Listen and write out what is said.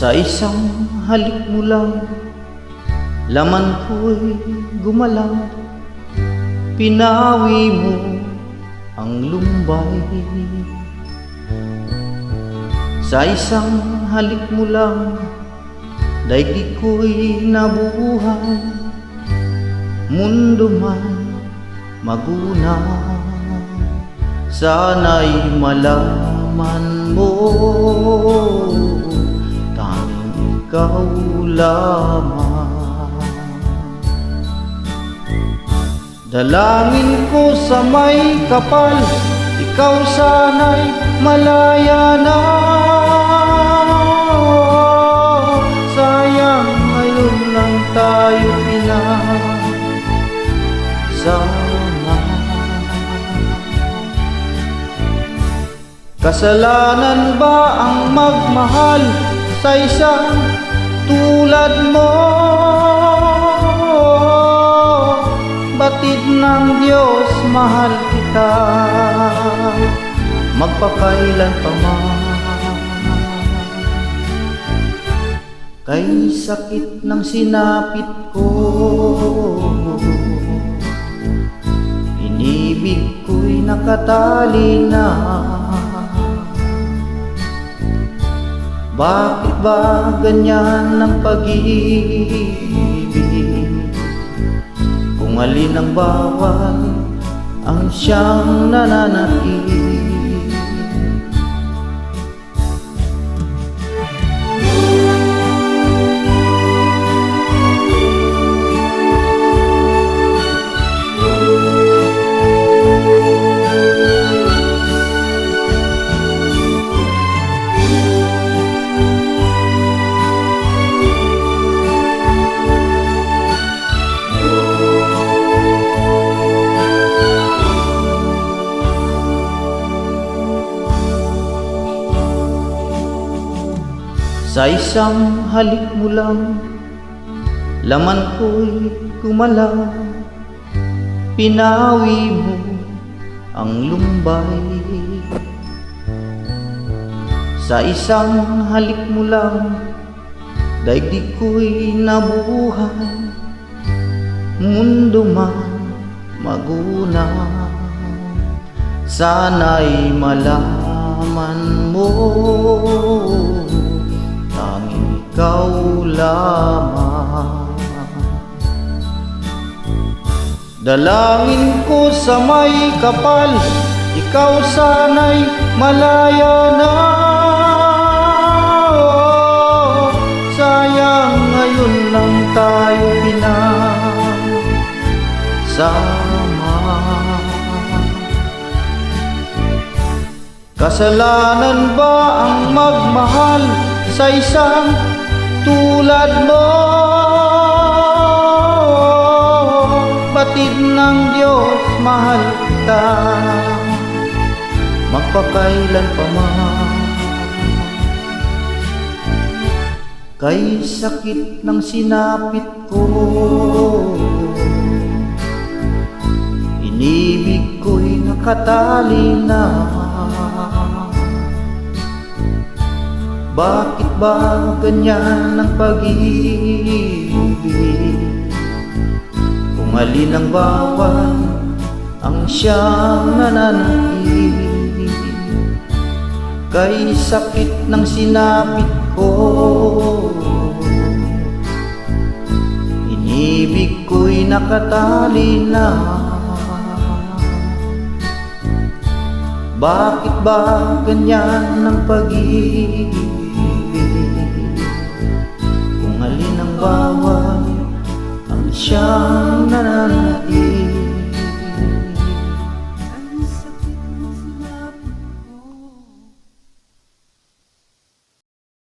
Sa isang halik mo lang, laman ko'y gumalaw. Pinawi mo ang lumbay. Sa isang halik mo lang, daigdig ko'y nabuhay. Mundo man magunaw, sana'y malaman mo, tanging ikaw lamang. Dalangin ko sa may kapal, ikaw sana'y malaya na. Sayang ngayon lang tayo pinagsama. Kasalanan ba ang magmahal sa isang tulad mo? Batid ng Diyos, mahal kita magpakailan pa man. Kay sakit ng sinapit ko, inibig ko'y nakatali na. Bakit ba ganyan ang pag-ibig? Kung alin ang bawal ang siyang nananaig. Sa isang halik mo lang, laman ko'y gumalaw. Pinawi mo ang lumbay. Sa isang halik mo lang, daigdig ko'y nabuhay. Mundo man magunaw, sana'y malaman mo, tanging ikaw lamang. Dalangin ko sa may kapal, ikaw sana'y malaya na. Sayang ngayon lang tayo pinagsama. Kasalanan ba ang magmahal sa isang tulad mo? Batid ng Diyos, mahal kita magpakailan pa man. Kay sakit ng sinapit ko, inibig ko'y nakatali na. Bakit ba ganyan ang pag-ibig? Kung alin ang bawal ang siyang nananaig. Kay sakit ng sinapit ko, inibig ko'y nakatali na. Bakit ba ganyan ang pag-ibig?